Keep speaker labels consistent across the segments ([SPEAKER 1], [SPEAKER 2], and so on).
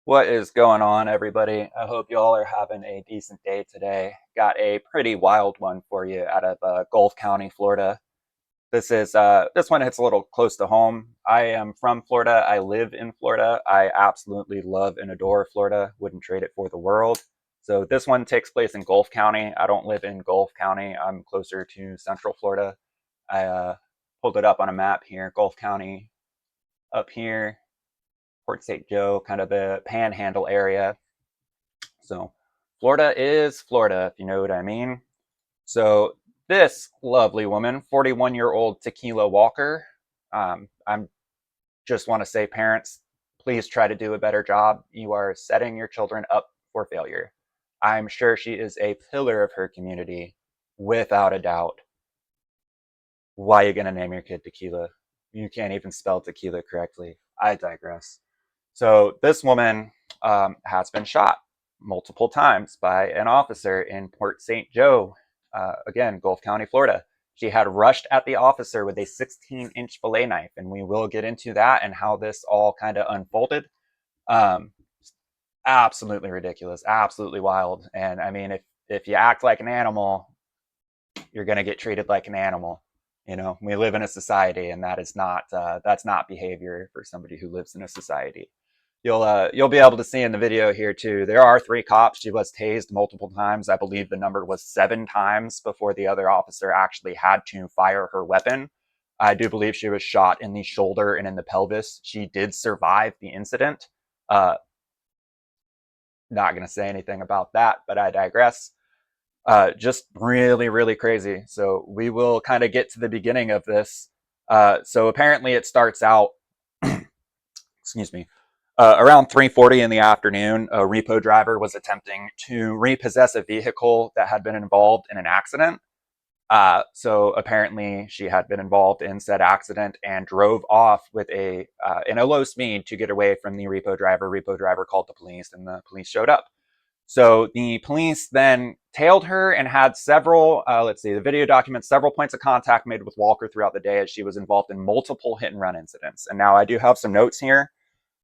[SPEAKER 1] What is going on, everybody? I hope you all are having a decent day today. Got a pretty wild one for you out of Gulf County, Florida. This one hits a little close to home. I am from Florida. I live in Florida. I absolutely love and adore Florida. Wouldn't trade it for the world. So this one takes place in Gulf County. I don't live in Gulf County. I'm closer to Central Florida. I pulled it up on a map here. Gulf County up here, Port St. Joe, kind of the Panhandle area. So Florida is Florida, if you know what I mean. So this lovely woman, 41-year-old Tequila Walker, I'm just want to say, parents, please try to do a better job. You are setting your children up for failure. I'm sure she is a pillar of her community, without a doubt. Why are you going to name your kid Tequila? You can't even spell tequila correctly. I digress. So this woman has been shot multiple times by an officer in Port St. Joe, again, Gulf County, Florida. She had rushed at the officer with a 16-inch fillet knife, and we will get into that and how this all kind of unfolded. Um, Absolutely ridiculous, absolutely wild. And I mean, if you act like an animal, you're going to get treated like an animal. You know, we live in a society, and that's not behavior for somebody who lives in a society. You'll be able to see in the video here too. There are 3 cops. She was tased multiple times. I believe the number was 7 times before the other officer actually had to fire her weapon. I do believe she was shot in the shoulder and in the pelvis. She did survive the incident. Uh, Not going to say anything about that, but I digress. Just really, really crazy. So we will kind of get to the beginning of this. So apparently it starts out, excuse me, around 3:40 in the afternoon. A repo driver was attempting to repossess a vehicle that had been involved in an accident. So apparently she had been involved in said accident and drove off with in a low speed to get away from the repo driver. Repo driver called the police, and the police showed up. So the police then tailed her and had several, let's see, the video documents several points of contact made with Walker throughout the day as she was involved in multiple hit and run incidents. And now I do have some notes here.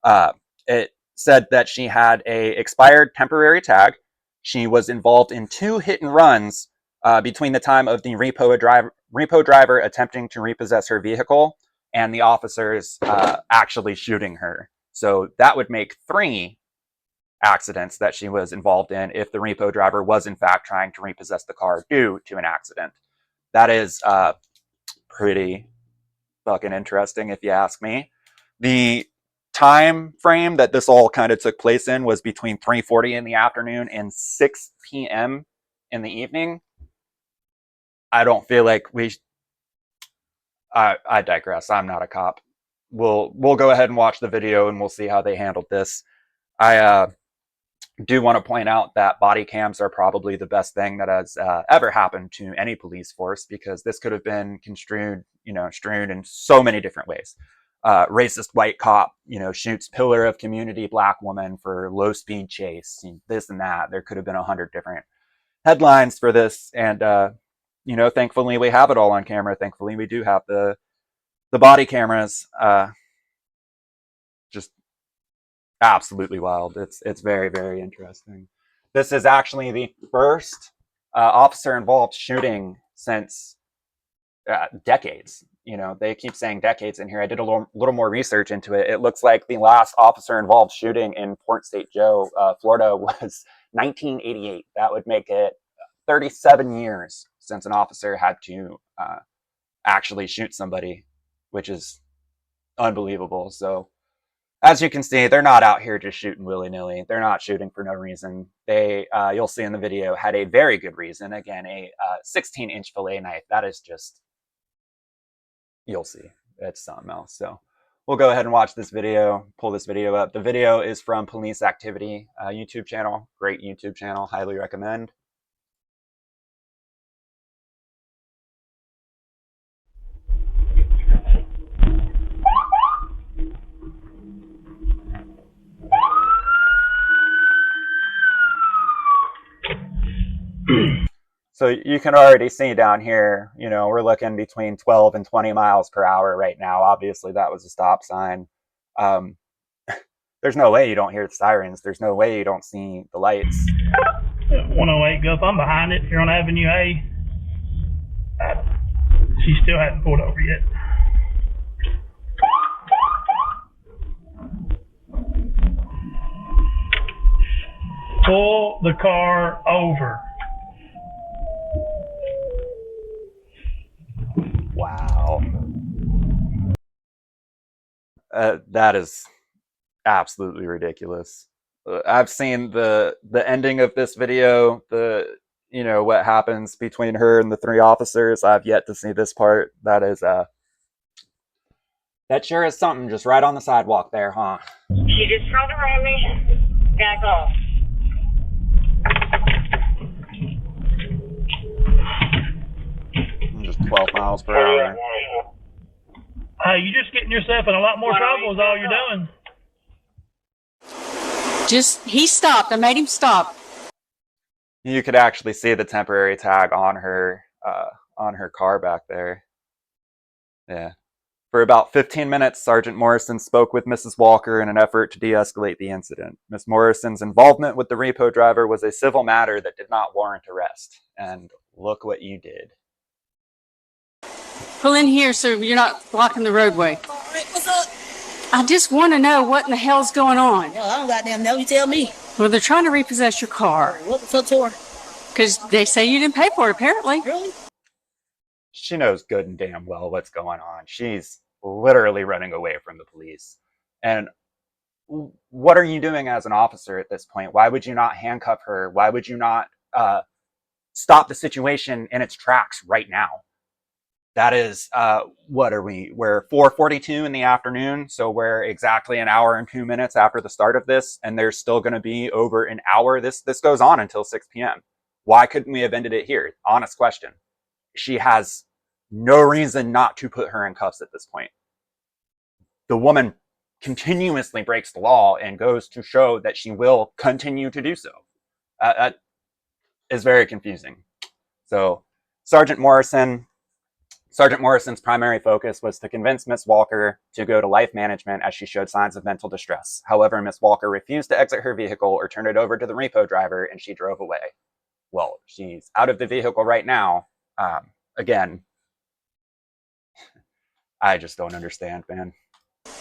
[SPEAKER 1] Uh, it said that she had a expired temporary tag. She was involved in 2 hit and runs between the time of the repo driver attempting to repossess her vehicle and the officers actually shooting her. So that would make 3 accidents that she was involved in if the repo driver was in fact trying to repossess the car due to an accident. That is pretty fucking interesting, if you ask me. The time frame that this all kind of took place in was between 3:40 in the afternoon and 6 p.m. in the evening. I don't feel like we. I digress. I'm not a cop. We'll go ahead and watch the video and we'll see how they handled this. I do want to point out that body cams are probably the best thing that has ever happened to any police force, because this could have been strewn in so many different ways. Racist white cop, shoots pillar of community black woman for low speed chase, this and that. There could have been 100 different headlines for this, and thankfully we have it all on camera. Thankfully we do have the body cameras. Just absolutely wild. It's very, very interesting. This is actually the first officer involved shooting since decades. They keep saying decades in here. I did a little more research into it. It looks like the last officer involved shooting in Port St. Joe, Florida, was 1988. That would make it 37 years since an officer had to actually shoot somebody, which is unbelievable. So as you can see, they're not out here just shooting willy-nilly. They're not shooting for no reason. They, you'll see in the video, had a very good reason. Again, a 16-inch fillet knife. That is just, you'll see. It's something else. So we'll go ahead and watch this video, pull this video up. The video is from Police Activity YouTube channel. Great YouTube channel. Highly recommend. So you can already see down here, we're looking between 12 and 20 miles per hour right now. Obviously, that was a stop sign. Um, There's no way you don't hear the sirens. There's no way you don't see the lights.
[SPEAKER 2] 108 Gup, I'm behind it here on Avenue A. She still hasn't pulled over yet. Pull the car over.
[SPEAKER 1] Wow. That is absolutely ridiculous. I've seen the ending of this video, what happens between her and the three officers. I've yet to see this part. That sure is something, just right on the sidewalk there, huh?
[SPEAKER 3] She just turned around me. Back off.
[SPEAKER 1] Just 12 miles per hour.
[SPEAKER 2] Hey, you're just getting yourself in a lot more trouble is all you're doing.
[SPEAKER 4] He stopped. I made him stop.
[SPEAKER 1] You could actually see the temporary tag on her car back there. Yeah. For about 15 minutes, Sergeant Morrison spoke with Mrs. Walker in an effort to de-escalate the incident. Miss Morrison's involvement with the repo driver was a civil matter that did not warrant arrest. And look what you did.
[SPEAKER 4] Pull in here so you're not blocking the roadway.
[SPEAKER 5] All right, what's up?
[SPEAKER 4] I just want to know what in the hell's going on.
[SPEAKER 5] Well, I don't goddamn know. You tell me.
[SPEAKER 4] Well, they're trying to repossess your car.
[SPEAKER 5] What the fuck's for?
[SPEAKER 4] Because they say you didn't pay for it, apparently.
[SPEAKER 5] Really?
[SPEAKER 1] She knows good and damn well what's going on. She's literally running away from the police. And what are you doing as an officer at this point? Why would you not handcuff her? Why would you not stop the situation in its tracks right now? That is, what are we? We're 4:42 in the afternoon, so we're exactly an hour and 2 minutes after the start of this, and there's still going to be over an hour. This goes on until 6 p.m. Why couldn't we have ended it here? Honest question. She has no reason not to put her in cuffs at this point. The woman continuously breaks the law and goes to show that she will continue to do so. That is very confusing. So, Sergeant Morrison's primary focus was to convince Miss Walker to go to life management as she showed signs of mental distress. However, Miss Walker refused to exit her vehicle or turn it over to the repo driver, and she drove away. Well, she's out of the vehicle right now. Again, I just don't understand, man.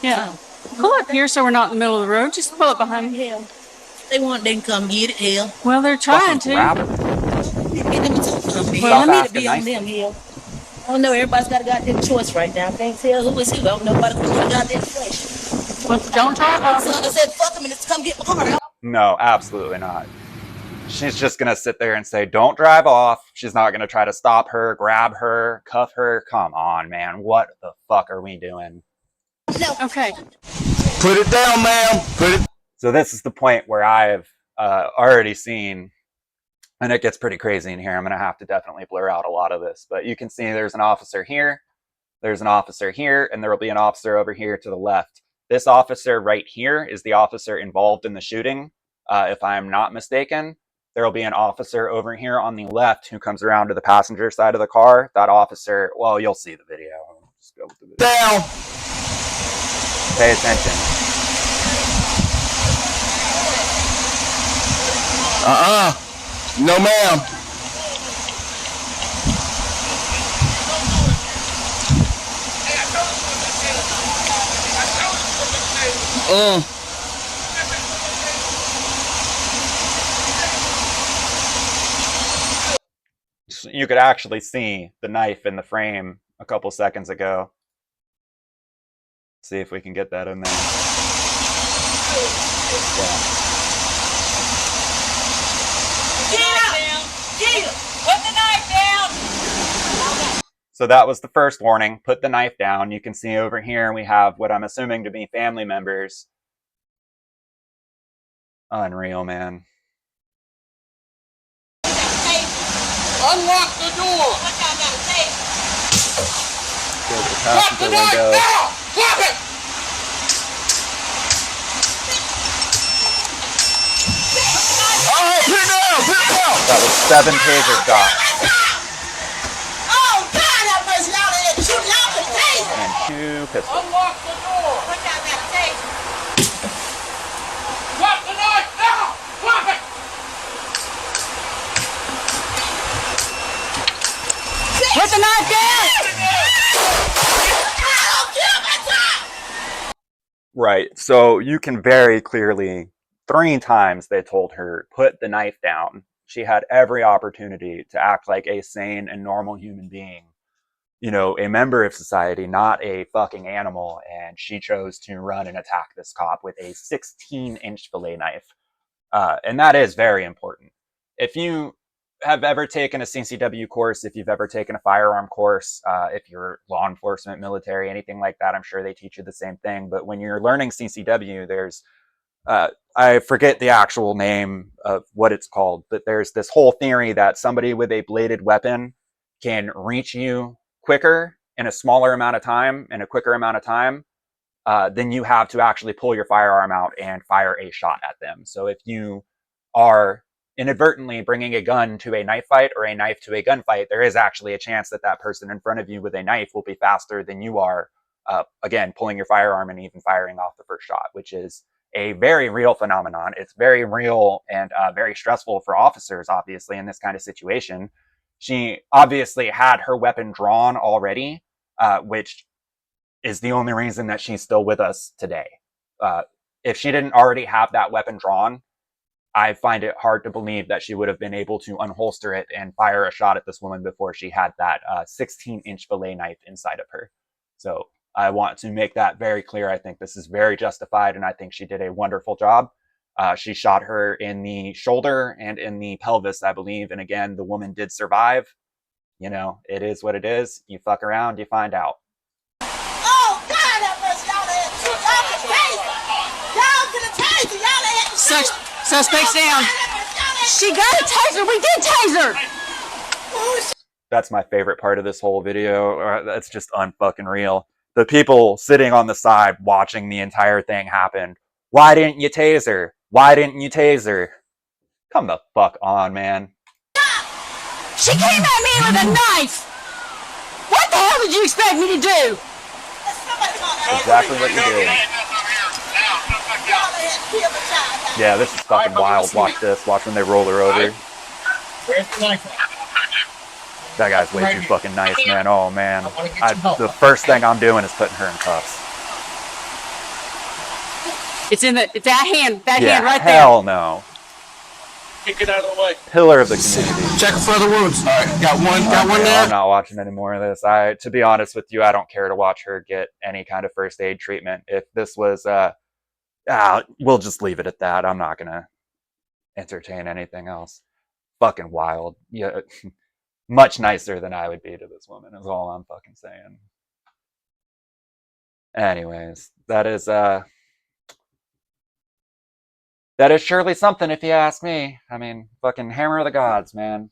[SPEAKER 4] Yeah. Pull up here so we're not in the middle of the road. Just pull up behind me.
[SPEAKER 5] Hell. They want, they can come get it, hell.
[SPEAKER 4] Well, they're trying to.
[SPEAKER 5] Get them to something.
[SPEAKER 4] Well,
[SPEAKER 5] Let
[SPEAKER 4] let
[SPEAKER 5] me be on them, hell. I don't know, everybody's got a goddamn choice right now. I can't tell who is who. I don't know nobody who's got a goddamn choice.
[SPEAKER 4] Well, don't talk about
[SPEAKER 5] So I said, fuck them and just come get my car.
[SPEAKER 1] No, absolutely not. She's just going to sit there and say, don't drive off. She's not going to try to stop her, grab her, cuff her. Come on, man. What the fuck are we doing?
[SPEAKER 5] No.
[SPEAKER 4] Okay.
[SPEAKER 6] Put it down, ma'am. Put it.
[SPEAKER 1] So this is the point where I've already seen, and it gets pretty crazy in here. I'm going to have to definitely blur out a lot of this. But you can see there's an officer here. There's an officer here. And there will be an officer over here to the left. This officer right here is the officer involved in the shooting. If I'm not mistaken. There will be an officer over here on the left who comes around to the passenger side of the car. That officer, well, you'll see the video. Just go with the video.
[SPEAKER 6] Down.
[SPEAKER 1] Pay attention.
[SPEAKER 6] No, ma'am.
[SPEAKER 1] You could actually see the knife in the frame a couple seconds ago. See if we can get that in there. Yeah.
[SPEAKER 3] Put the knife down!
[SPEAKER 1] So that was the first warning. Put the knife down. You can see over here we have what I'm assuming to be family members. Unreal, man.
[SPEAKER 6] Unlock the door.
[SPEAKER 3] What y'all gotta say?
[SPEAKER 1] Go to the
[SPEAKER 6] Drop the
[SPEAKER 1] passenger
[SPEAKER 6] knife
[SPEAKER 1] window.
[SPEAKER 6] now. Drop it. All right, put it down. Put it down.
[SPEAKER 1] That was 7 taser shots
[SPEAKER 5] Oh, God, that person out there shooting out the taser.
[SPEAKER 1] and 2 pistols.
[SPEAKER 6] Unlock the door.
[SPEAKER 3] What y'all gotta say?
[SPEAKER 1] So you can very clearly, 3 times they told her, put the knife down. She had every opportunity to act like a sane and normal human being, you know, a member of society, not a fucking animal. And she chose to run and attack this cop with a 16-inch fillet knife. And that is very important. If you have ever taken a CCW course, if you've ever taken a firearm course, if you're law enforcement, military, anything like that, I'm sure they teach you the same thing. But when you're learning CCW, there's I forget the actual name of what it's called, but there's this whole theory that somebody with a bladed weapon can reach you quicker in a smaller amount of time, in a quicker amount of time, then you have to actually pull your firearm out and fire a shot at them. So if you are inadvertently bringing a gun to a knife fight or a knife to a gunfight, there is actually a chance that that person in front of you with a knife will be faster than you are, again, pulling your firearm and even firing off the first shot, which is a very real phenomenon. It's very real and very stressful for officers, obviously, in this kind of situation. She obviously had her weapon drawn already, which is the only reason that she's still with us today. If she didn't already have that weapon drawn, I find it hard to believe that she would have been able to unholster it and fire a shot at this woman before she had that 16-inch fillet knife inside of her. So I want to make that very clear. I think this is very justified, and I think she did a wonderful job. She shot her in the shoulder and in the pelvis, I believe. And again, the woman did survive. You know, it is what it is. You fuck around, you find out.
[SPEAKER 3] Oh, God, that was y'all could have tased her. Y'all had to
[SPEAKER 4] Such suspects down. She got a taser. We did taser.
[SPEAKER 1] That's my favorite part of this whole video. That's just unfucking real. The people sitting on the side watching the entire thing happen. Why didn't you taser? Why didn't you taser? Come the fuck on, man.
[SPEAKER 4] She came at me with a knife. What the hell did you expect me to do?
[SPEAKER 1] Exactly what you did. Yeah, this is fucking wild. Watch this. Watch when they roll her over. That guy's way too fucking nice, man. Oh, man. The first thing I'm doing is putting her in cuffs.
[SPEAKER 4] It's in that hand
[SPEAKER 1] Yeah,
[SPEAKER 4] right there.
[SPEAKER 1] hell no.
[SPEAKER 2] Kick it out of the way.
[SPEAKER 1] Pillar of the community.
[SPEAKER 6] Check for other wounds. All right, got one
[SPEAKER 1] I'm
[SPEAKER 6] there.
[SPEAKER 1] not watching any more of this. To be honest with you, I don't care to watch her get any kind of first aid treatment. If this was, we'll just leave it at that. I'm not gonna entertain anything else. Fucking wild. Yeah, much nicer than I would be to this woman is all I'm fucking saying. Anyways, that is surely something if you ask me. I mean, fucking hammer of the gods, man.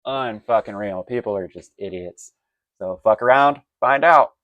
[SPEAKER 1] Unfucking real. People are just idiots. So fuck around, find out.